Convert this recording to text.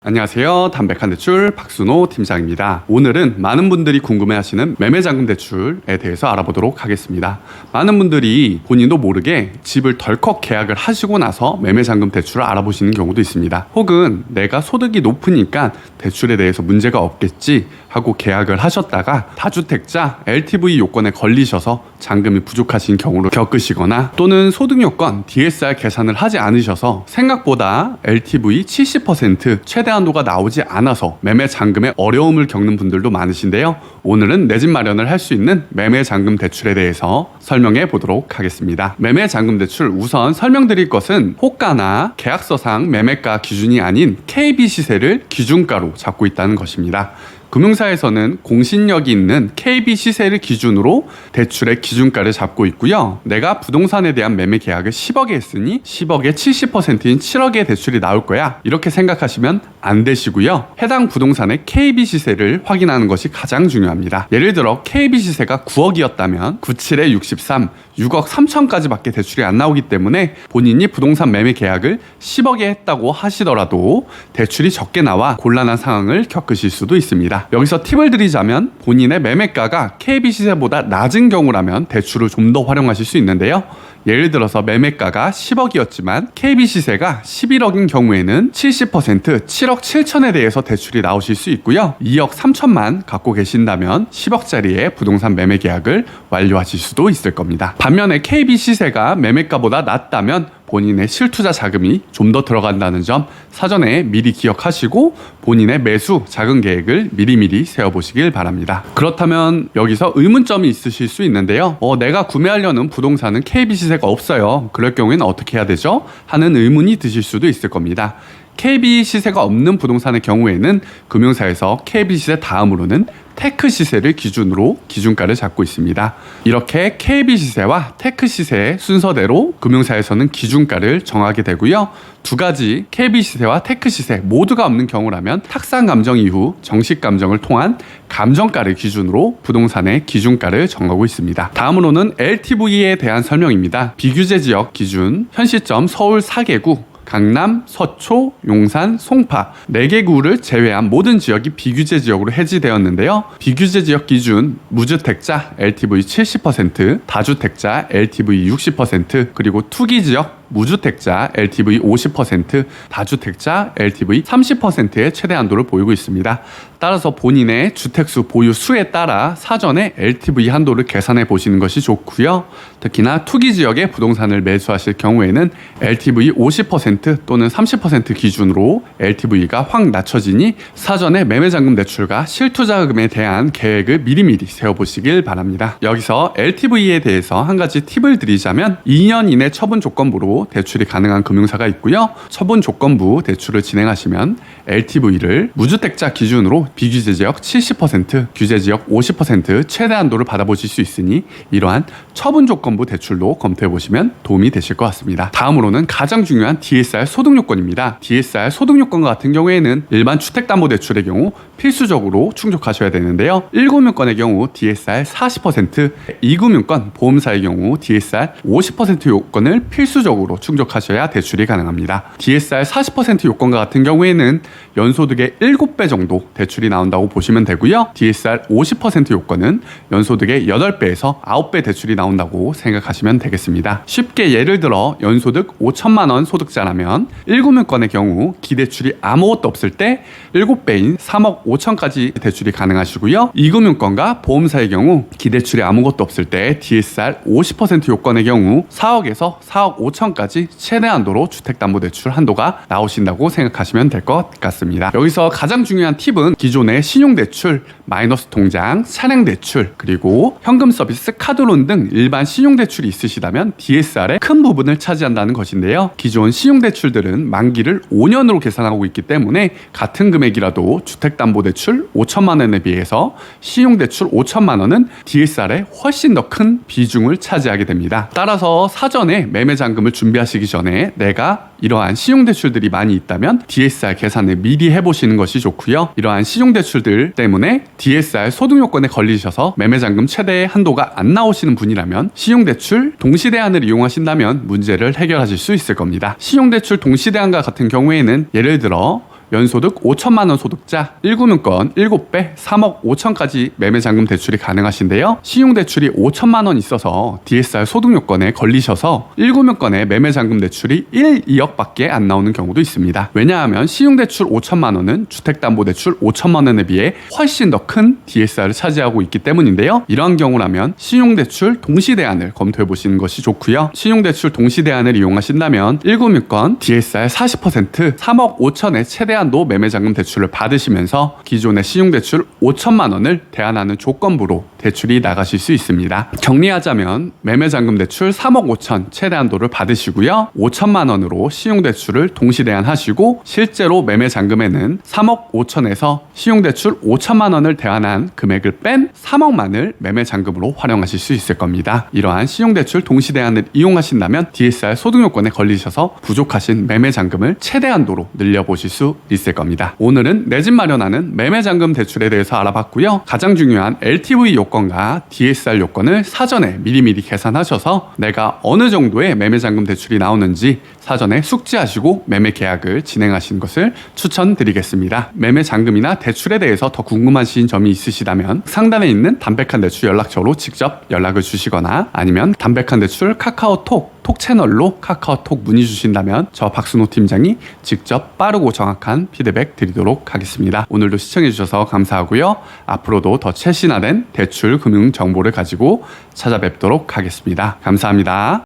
안녕하세요. 담백한 대출 박순호 팀장입니다. 오늘은 많은 분들이 궁금해하시는 매매자금 대출에 대해서 알아보도록 하겠습니다. 많은 분들이 본인도 모르게 집을 덜컥 계약을 하시고 나서 매매자금 대출을 알아보시는 경우도 있습니다. 혹은 내가 소득이 높으니까 대출에 대해서 문제가 없겠지 하고 계약을 하셨다가 다주택자 LTV 요건에 걸리셔서 잔금이 부족하신 경우를 겪으시거나 또는 소득 요건 DSR 계산을 하지 않으셔서 생각보다 LTV 70% 최대 한도가 나오지 않아서 매매 잔금에 어려움을 겪는 분들도 많으신데요. 오늘은 내 집 마련을 할 수 있는 매매 잔금 대출에 대해서 설명해 보도록 하겠습니다. 매매 잔금 대출 우선 설명드릴 것은 호가나 계약서상 매매가 기준이 아닌 KB 시세를 기준가로 잡고 있다는 것입니다. 금융사에서는 공신력이 있는 KB 시세를 기준으로 대출의 기준가를 잡고 있고요. 내가 부동산에 대한 매매 계약을 10억에 했으니 10억의 70%인 7억의 대출이 나올 거야. 이렇게 생각하시면 안 되시고요. 해당 부동산의 KB 시세를 확인하는 것이 가장 중요합니다. 예를 들어 KB 시세가 9억이었다면 97에 63, 6억 3천까지 밖에 대출이 안 나오기 때문에 본인이 부동산 매매 계약을 10억에 했다고 하시더라도 대출이 적게 나와 곤란한 상황을 겪으실 수도 있습니다. 여기서 팁을 드리자면 본인의 매매가가 KB 시세보다 낮은 경우라면 대출을 좀 더 활용하실 수 있는데요. 예를 들어서 매매가가 10억이었지만 KB 시세가 11억인 경우에는 70% 7억 7천에 대해서 대출이 나오실 수 있고요. 2억 3천만 갖고 계신다면 10억짜리의 부동산 매매 계약을 완료하실 수도 있을 겁니다. 반면에 KB 시세가 매매가보다 낮다면 본인의 실투자 자금이 좀 더 들어간다는 점 사전에 미리 기억하시고 본인의 매수 자금 계획을 미리미리 세워보시길 바랍니다. 그렇다면 여기서 의문점이 있으실 수 있는데요. 내가 구매하려는 부동산은 KB 시세가 없어요. 그럴 경우에는 어떻게 해야 되죠? 하는 의문이 드실 수도 있을 겁니다. KB 시세가 없는 부동산의 경우에는 금융사에서 KB 시세 다음으로는 테크 시세를 기준으로 기준가를 잡고 있습니다. 이렇게 KB 시세와 테크 시세의 순서대로 금융사에서는 기준가를 정하게 되고요. 두 가지 KB 시세와 테크 시세 모두가 없는 경우라면 탁상 감정 이후 정식 감정을 통한 감정가를 기준으로 부동산의 기준가를 정하고 있습니다. 다음으로는 LTV에 대한 설명입니다. 비규제 지역 기준 현 시점 서울 4개구 강남, 서초, 용산, 송파 4개 구를 제외한 모든 지역이 비규제 지역으로 해지되었는데요. 비규제 지역 기준 무주택자 LTV 70%, 다주택자 LTV 60%, 그리고 투기 지역 무주택자 LTV 50%, 다주택자 LTV 30%의 최대 한도를 보이고 있습니다. 따라서 본인의 주택수 보유 수에 따라 사전에 LTV 한도를 계산해 보시는 것이 좋고요. 특히나 투기 지역의 부동산을 매수하실 경우에는 LTV 50% 또는 30% 기준으로 LTV가 확 낮춰지니 사전에 매매잔금 대출과 실투자금에 대한 계획을 미리미리 세워보시길 바랍니다. 여기서 LTV에 대해서 한 가지 팁을 드리자면 2년 이내 처분 조건부로 대출이 가능한 금융사가 있고요. 처분 조건부 대출을 진행하시면 LTV를 무주택자 기준으로 비규제 지역 70%, 규제 지역 50% 최대 한도를 받아보실 수 있으니 이러한 처분 조건부 대출로 검토해 보시면 도움이 되실 것 같습니다. 다음으로는 가장 중요한 DSR 소득 요건입니다. DSR 소득 요건 같은 경우에는 일반 주택담보대출의 경우 필수적으로 충족하셔야 되는데요. 1금융권의 경우 DSR 40%, 2금융권 보험사의 경우 DSR 50% 요건을 필수적으로 충족하셔야 대출이 가능합니다. DSR 40% 요건과 같은 경우에는 연소득의 7배 정도 대출이 나온다고 보시면 되고요. DSR 50% 요건은 연소득의 8배에서 9배 대출이 나온다고 생각하시면 되겠습니다. 쉽게 예를 들어 연소득 5천만 원 소득자라면 1금융권의 경우 기대출이 아무것도 없을 때 7배인 3억 5천까지 대출이 가능하시고요. 2금융권과 보험사의 경우 기대출이 아무것도 없을 때 DSR 50% 요건의 경우 4억에서 4억 5천까지 최대 한도로 주택담보대출 한도가 나오신다고 생각하시면 될 것 같습니다. 여기서 가장 중요한 팁은 기존의 신용대출, 마이너스 통장, 차량대출, 그리고 현금 서비스, 카드론 등 일반 신용대출이 있으시다면 DSR의 큰 부분을 차지한다는 것인데요. 기존 신용대출들은 만기를 5년으로 계산하고 있기 때문에 같은 금액이라도 주택담보대출 5천만 원에 비해서 신용대출 5천만 원은 DSR에 훨씬 더 큰 비중을 차지하게 됩니다. 따라서 사전에 매매잔금을 준비하시기 전에 내가 이러한 신용대출들이 많이 있다면 DSR 계산을 미리 해보시는 것이 좋고요. 이러한 신용대출들 때문에 DSR 소득요건에 걸리셔서 매매잔금 최대 한도가 안 나오시는 분이라면 신용대출 동시대안을 이용하신다면 문제를 해결하실 수 있을 겁니다. 신용대출 동시대안과 같은 경우에는 예를 들어 연소득 5천만 원 소득자 1금융권 7배 3억 5천까지 매매잔금 대출이 가능하신데요. 신용대출이 5천만 원 있어서 DSR 소득 요건에 걸리셔서 1금융권의 매매잔금 대출이 1, 2억밖에 안 나오는 경우도 있습니다. 왜냐하면 신용대출 5천만 원은 주택담보대출 5천만 원에 비해 훨씬 더 큰 DSR을 차지하고 있기 때문인데요. 이러한 경우라면 신용대출 동시대안을 검토해 보시는 것이 좋고요. 신용대출 동시대안을 이용하신다면 1금융권 DSR 40% 3억 5천의 최대한도 매매잔금 대출을 받으시면서 기존의 신용대출 5천만 원을 대안하는 조건부로 대출이 나가실 수 있습니다. 정리하자면 매매잔금 대출 3억 5천 최대한도를 받으시고요. 5천만 원으로 신용대출을 동시대안하시고 실제로 매매잔금에는 3억 5천에서 신용대출 5천만 원을 대안한 금액을 뺀 3억만을 매매잔금으로 활용하실 수 있을 겁니다. 이러한 신용대출 동시대안을 이용하신다면 DSR 소득요건에 걸리셔서 부족하신 매매잔금을 최대한도로 늘려보실 수 있을 겁니다. 오늘은 내 집 마련하는 매매잔금 대출에 대해서 알아봤고요. 가장 중요한 LTV 요건과 DSR 요건을 사전에 미리미리 계산하셔서 내가 어느 정도의 매매잔금 대출이 나오는지 사전에 숙지하시고 매매 계약을 진행하시는 것을 추천드리겠습니다. 매매잔금이나 대출에 대해서 더 궁금하신 점이 있으시다면 상단에 있는 담백한 대출 연락처로 직접 연락을 주시거나 아니면 담백한 대출 카카오톡 톡 채널로 카카오톡 문의 주신다면 저 박순호 팀장이 직접 빠르고 정확한 피드백 드리도록 하겠습니다. 오늘도 시청해 주셔서 감사하고요. 앞으로도 더 최신화된 대출 금융 정보를 가지고 찾아뵙도록 하겠습니다. 감사합니다.